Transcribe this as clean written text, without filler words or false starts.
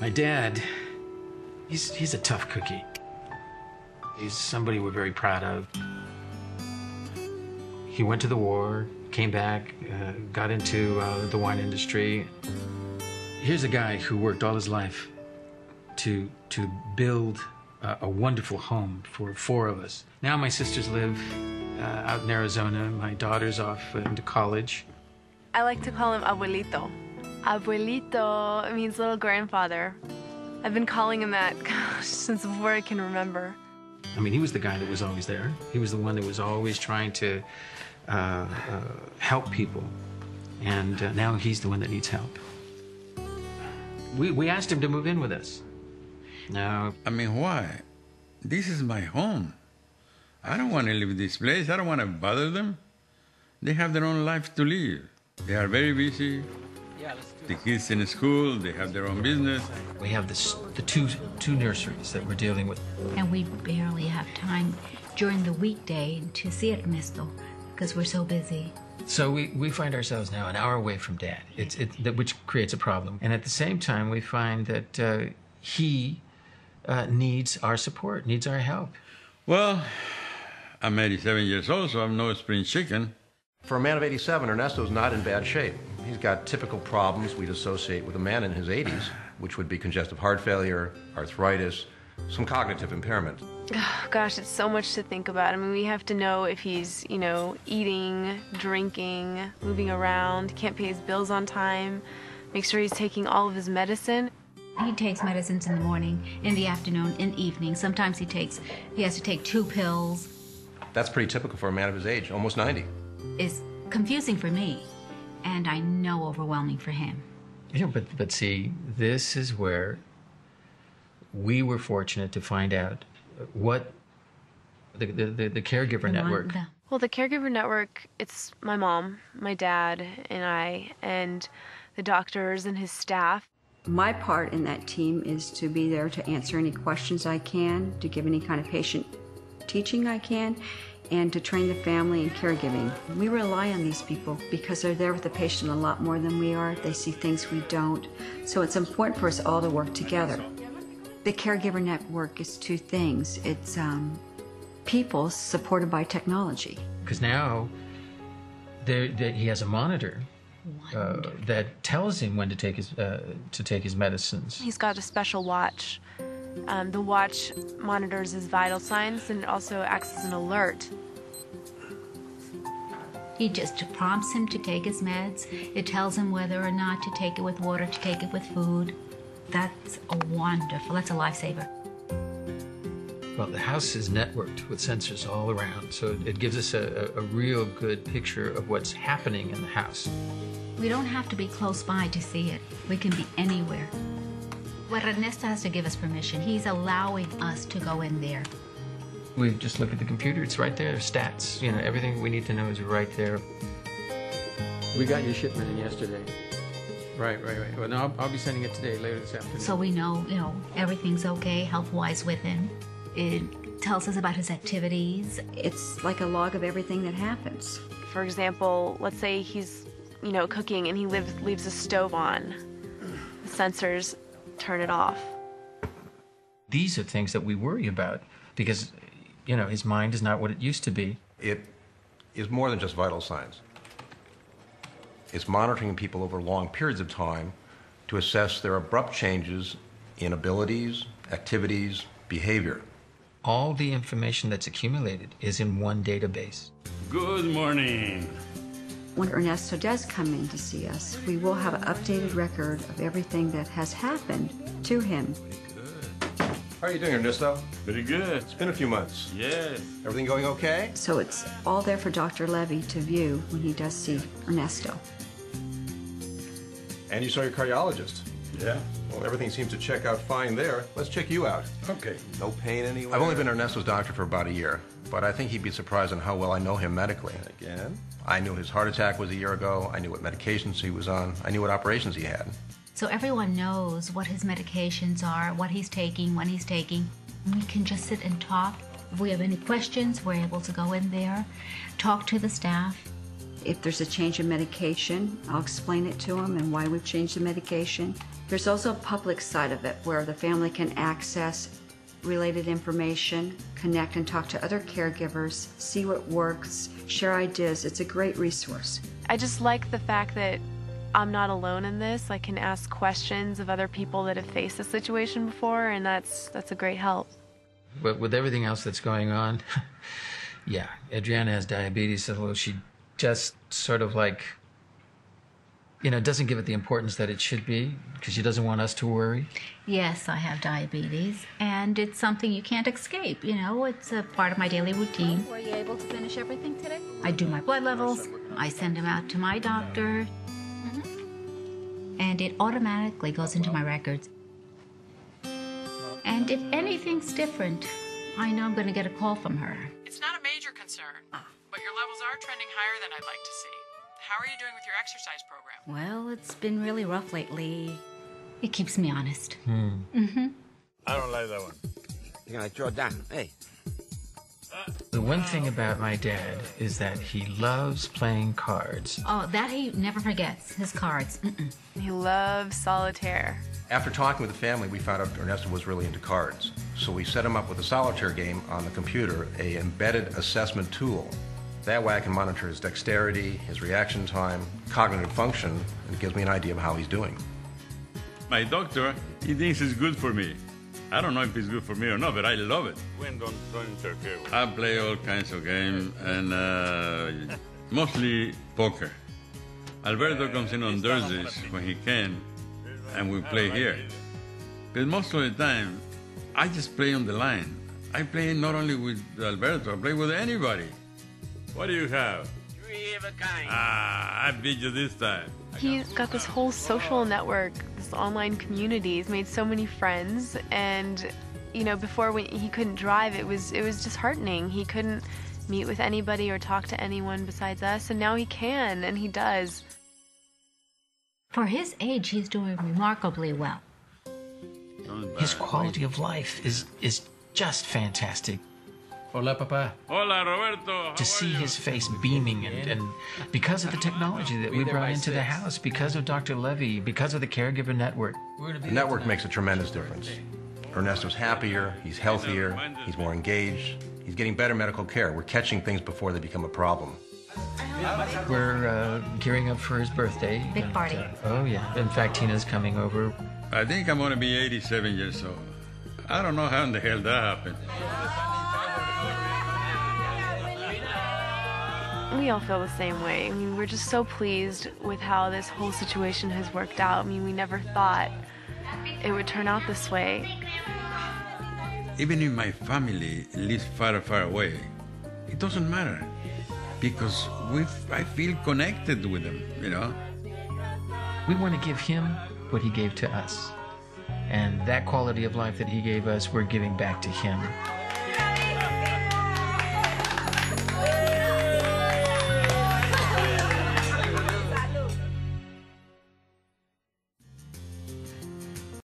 My dad, he's a tough cookie. He's somebody we're very proud of. He went to the war, came back, got into the wine industry. Here's a guy who worked all his life to build a wonderful home for 4 of us. Now my sisters live out in Arizona. My daughter's off into college. I like to call him abuelito. Abuelito means little grandfather. I've been calling him that since before I can remember. I mean, he was the guy that was always there. He was the one that was always trying to help people. And now he's the one that needs help. We asked him to move in with us. No. I mean, why? This is my home. I don't want to leave this place. I don't want to bother them. They have their own life to live. They are very busy. The kids in school, they have their own business. We have the two nurseries that we're dealing with. And we barely have time during the weekday to see Ernesto because we're so busy. So we find ourselves now an hour away from Dad, which creates a problem. And at the same time, we find that he needs our support, needs our help. Well, I'm 87 years old, so I'm no spring chicken. For a man of 87, Ernesto's not in bad shape. He's got typical problems we'd associate with a man in his 80s, which would be congestive heart failure, arthritis, some cognitive impairment. Oh, gosh, it's so much to think about. I mean, we have to know if he's, eating, drinking, moving around, can't pay his bills on time, make sure he's taking all of his medicine. He takes medicines in the morning, in the afternoon, in the evening. Sometimes he has to take 2 pills. That's pretty typical for a man of his age, almost 90. It's confusing for me, and I know overwhelming for him. Yeah, but see, this is where we were fortunate to find out what the Caregiver Network. Well, the Caregiver Network, it's my mom, my dad, and I, and the doctors and his staff. My part in that team is to be there to answer any questions I can, to give any kind of patient teaching I can, and to train the family in caregiving. We rely on these people because they're there with the patient a lot more than we are. They see things we don't. So it's important for us all to work together. The Caregiver Network is 2 things. It's people supported by technology. Because now he has a monitor that tells him when to take his medicines. He's got a special watch. The watch monitors his vital signs, and it also acts as an alert. He just prompts him to take his meds. It tells him whether or not to take it with water, to take it with food. That's a lifesaver. Well, the house is networked with sensors all around, so it gives us a real good picture of what's happening in the house. We don't have to be close by to see it. We can be anywhere. But Ernesto has to give us permission. He's allowing us to go in there. We just look at the computer. It's right there. Stats. Everything we need to know is right there. We got your shipment in yesterday. Right. Well, no, I'll be sending it today, later this afternoon. So we know, everything's okay health-wise with him. It tells us about his activities. It's like a log of everything that happens. For example, let's say he's, cooking and he leaves the stove on. The sensors turn it off. These are things that we worry about because, his mind is not what it used to be. It is more than just vital signs. It's monitoring people over long periods of time to assess their abrupt changes in abilities, activities, behavior. All the information that's accumulated is in one database. Good morning. When Ernesto does come in to see us, we will have an updated record of everything that has happened to him. How are you doing, Ernesto? Very good. It's been a few months. Yes. Everything going okay? So it's all there for Dr. Levy to view when he does see Ernesto. And you saw your cardiologist. Yeah. Well, everything seems to check out fine there. Let's check you out. Okay. No pain anywhere? I've only been Ernesto's doctor for about a year, but I think he'd be surprised on how well I know him medically. Again? I knew his heart attack was a year ago. I knew what medications he was on. I knew what operations he had. So everyone knows what his medications are, what he's taking, when he's taking. We can just sit and talk. If we have any questions, we're able to go in there, talk to the staff. If there's a change in medication, I'll explain it to them and why we've changed the medication. There's also a public side of it where the family can access related information, connect and talk to other caregivers, see what works, share ideas. It's a great resource. I just like the fact that I'm not alone in this. I can ask questions of other people that have faced this situation before, and that's a great help. But with everything else that's going on, yeah, Adriana has diabetes, so she just sort of like, doesn't give it the importance that it should be because she doesn't want us to worry. Yes, I have diabetes, and it's something you can't escape. It's a part of my daily routine. Were you able to finish everything today? I do my blood levels, I send them out to my doctor, and it automatically goes into my records. And if anything's different, I know I'm going to get a call from her. It's not a major concern, but your levels are trending higher than I'd like to see. How are you doing with your exercise program? Well, it's been really rough lately. It keeps me honest. I don't like that one. You're gonna draw down. Hey. The one thing about my dad is that he loves playing cards. Oh, that he never forgets, his cards. He loves solitaire. After talking with the family, we found out Ernesto was really into cards. So we set him up with a solitaire game on the computer, an embedded assessment tool. That way I can monitor his dexterity, his reaction time, cognitive function, and it gives me an idea of how he's doing. My doctor, he thinks it's good for me. I don't know if it's good for me or not, but I love it. Don't interfere. I play all kinds of games, and mostly poker. Alberto comes in on Thursdays when he can, and we play here. But most of the time, I just play on the line. I play not only with Alberto, I play with anybody. What do you have? 3 of a kind. I beat you this time. He's got this whole social network, this online community. He's made so many friends, and before when he couldn't drive, it was disheartening. He couldn't meet with anybody or talk to anyone besides us, and now he can, and he does. For his age, he's doing remarkably well. His quality of life is just fantastic. Hola, Papa. Hola, Roberto. To see his face beaming, and because of the technology that we brought into the house, because of Dr. Levy, because of the Caregiver Network. The network makes a tremendous difference. Ernesto's happier, he's healthier, he's more engaged, he's getting better medical care. We're catching things before they become a problem. We're gearing up for his birthday. Big party. Oh, yeah. In fact, Tina's coming over. I think I'm going to be 87 years old. I don't know how in the hell that happened. We all feel the same way. I mean, we're just so pleased with how this whole situation has worked out. I mean, we never thought it would turn out this way. Even if my family lives far, far away, it doesn't matter because I feel connected with them, We want to give him what he gave to us. And that quality of life that he gave us, we're giving back to him.